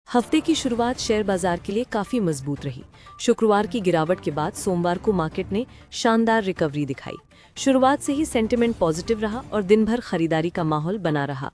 हफ्ते की शुरुआत शेयर बाजार के लिए काफी मजबूत रही। शुक्रवार की गिरावट के बाद सोमवार को मार्केट ने शानदार रिकवरी दिखाई। शुरुआत से ही सेंटिमेंट पॉजिटिव रहा और दिन भर खरीदारी का माहौल बना रहा।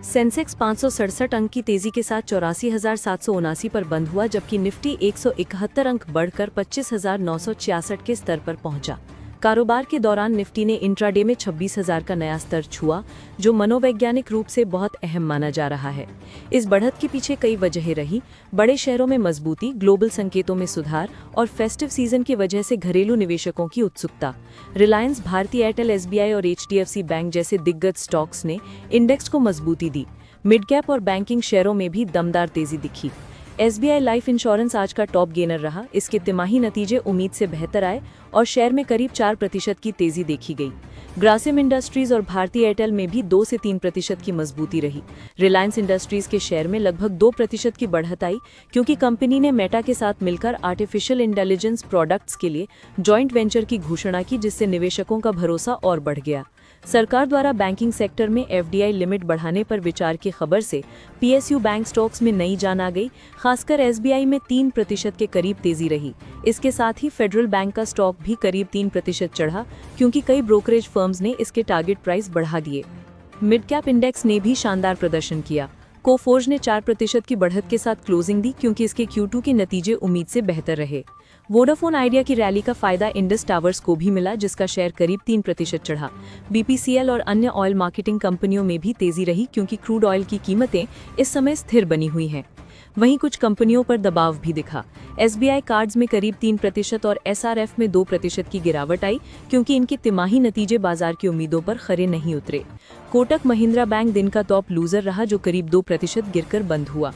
सेंसेक्स 567 अंक की तेजी के साथ 84,779 पर बंद हुआ, जबकि निफ्टी 171 अंक बढ़कर 25,966 के स्तर पर पहुंचा। कारोबार के दौरान निफ्टी ने इंट्राडे में 26,000 का नया स्तर छुआ, जो मनोवैज्ञानिक रूप से बहुत अहम माना जा रहा है। इस बढ़त के पीछे कई वजहें रही। बड़े शहरों में मजबूती, ग्लोबल संकेतों में सुधार और फेस्टिव सीजन की वजह से घरेलू निवेशकों की उत्सुकता। रिलायंस, भारती एयरटेल, एसबीआई और एचडीएफसी बैंक जैसे दिग्गज स्टॉक्स ने इंडेक्स को मजबूती दी। मिड कैप और बैंकिंग शेयरों में भी दमदार तेजी दिखी। एसबीआई लाइफ इंश्योरेंस आज का टॉप गेनर रहा। इसके तिमाही नतीजे उम्मीद से बेहतर आए और शेयर में करीब 4% की तेजी देखी गई। ग्रासिम इंडस्ट्रीज और भारती एयरटेल में भी 2 से 3% की मजबूती रही। रिलायंस इंडस्ट्रीज के शेयर में लगभग 2% की बढ़त आई, क्योंकि कंपनी ने मेटा के साथ मिलकर आर्टिफिशियल इंटेलिजेंस प्रोडक्ट्स के लिए जॉइंट वेंचर की घोषणा की, जिससे निवेशकों का भरोसा और बढ़ गया। सरकार द्वारा बैंकिंग सेक्टर में एफडीआई लिमिट बढ़ाने पर विचार की खबर से पीएसयू बैंक स्टॉक्स में नई जान आ गई। खासकर एसबीआई में 3% के करीब तेजी रही। इसके साथ ही फेडरल बैंक का स्टॉक भी करीब 3% चढ़ा, क्योंकि कई ब्रोकरेज फर्म्स ने इसके टारगेट प्राइस बढ़ा दिए। मिड कैप इंडेक्स ने भी शानदार प्रदर्शन किया। कोफोर्ज ने 4% की बढ़त के साथ क्लोजिंग दी, क्योंकि इसके Q2 के नतीजे उम्मीद से बेहतर रहे। वोडाफोन आइडिया की रैली का फायदा इंडस टावर्स को भी मिला, जिसका शेयर करीब 3% चढ़ा। बीपीसीएल और अन्य ऑयल मार्केटिंग कंपनियों में भी तेजी रही, क्योंकि क्रूड ऑयल की कीमतें इस समय स्थिर बनी हुई हैं। वहीं कुछ कंपनियों पर दबाव भी दिखा। एसबीआई कार्ड्स में करीब 3% और एसआरएफ में 2% की गिरावट आई, क्योंकि इनके तिमाही नतीजे बाजार की उम्मीदों पर खरे नहीं उतरे। कोटक महिंद्रा बैंक दिन का टॉप लूजर रहा, जो करीब 2% गिरकर बंद हुआ।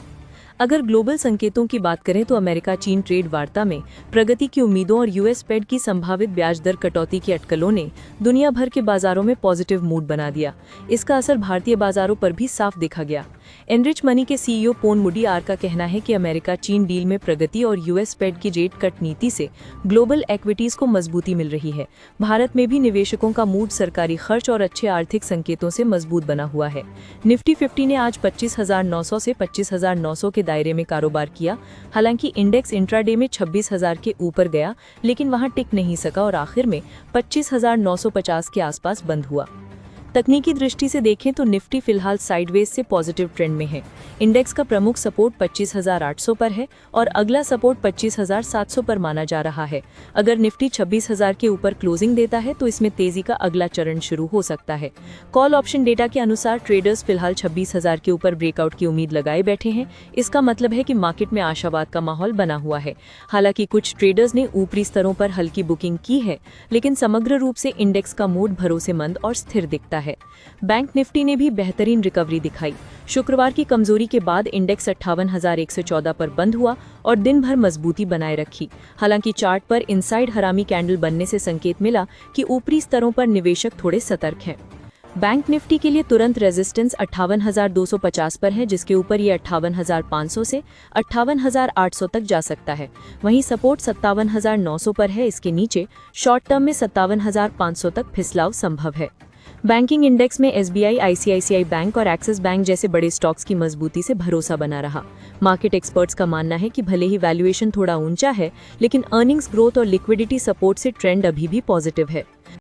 अगर ग्लोबल संकेतों की बात करें तो अमेरिका चीन ट्रेड वार्ता में प्रगति की उम्मीदों और यूएस फेड की संभावित ब्याज दर कटौती की अटकलों ने दुनिया भर के बाजारों में पॉजिटिव मूड बना दिया। इसका असर भारतीय बाजारों पर भी साफ देखा गया। एनरिच मनी के सीईओ पोन मुडियार का कहना है कि अमेरिका चीन डील में प्रगति और यूएस फेड की रेट कट नीति से ग्लोबल इक्विटीज को मजबूती मिल रही है। भारत में भी निवेशकों का मूड सरकारी खर्च और अच्छे आर्थिक संकेतों से मजबूत बना हुआ है। निफ्टी 50 ने आज 25,900 से 25,900 के दायरे में कारोबार किया। हालांकि इंडेक्स इंट्राडे में 26,000 के ऊपर गया, लेकिन वहां टिक नहीं सका और आखिर में 25,950 के आसपास बंद हुआ। तकनीकी दृष्टि से देखें तो निफ्टी फिलहाल साइडवेज से पॉजिटिव ट्रेंड में है। इंडेक्स का प्रमुख सपोर्ट 25,800 पर है और अगला सपोर्ट 25,700 पर माना जा रहा है। अगर निफ्टी 26,000 के ऊपर क्लोजिंग देता है तो इसमें तेजी का अगला चरण शुरू हो सकता है। कॉल ऑप्शन डेटा के अनुसार ट्रेडर्स फिलहाल 26,000 के ऊपर ब्रेकआउट की उम्मीद लगाए बैठे हैं। इसका मतलब है कि मार्केट में आशावाद का माहौल बना हुआ है। हालांकि कुछ ट्रेडर्स ने ऊपरी स्तरों पर हल्की बुकिंग की है, लेकिन समग्र रूप से इंडेक्स का मूड भरोसेमंद और स्थिर दिखता है। बैंक निफ्टी ने भी बेहतरीन रिकवरी दिखाई। शुक्रवार की कमजोरी के बाद इंडेक्स 58,114 पर बंद हुआ और दिन भर मजबूती बनाए रखी। हालांकि चार्ट पर इनसाइड हरामी कैंडल बनने से संकेत मिला कि ऊपरी स्तरों पर निवेशक थोड़े सतर्क हैं। बैंक निफ्टी के लिए तुरंत रेजिस्टेंस 58,250 पर है, जिसके ऊपर ये 58,500 से 58,800 तक जा सकता है। वहीं सपोर्ट 57,900 पर है। इसके नीचे शॉर्ट टर्म में 57,500 तक फिसलाव संभव है। बैंकिंग इंडेक्स में एसबीआई, आईसीआईसीआई बैंक और एक्सिस बैंक जैसे बड़े स्टॉक्स की मजबूती से भरोसा बना रहा। मार्केट एक्सपर्ट्स का मानना है कि भले ही वैल्यूएशन थोड़ा ऊंचा है, लेकिन अर्निंग्स ग्रोथ और लिक्विडिटी सपोर्ट से ट्रेंड अभी भी पॉजिटिव है।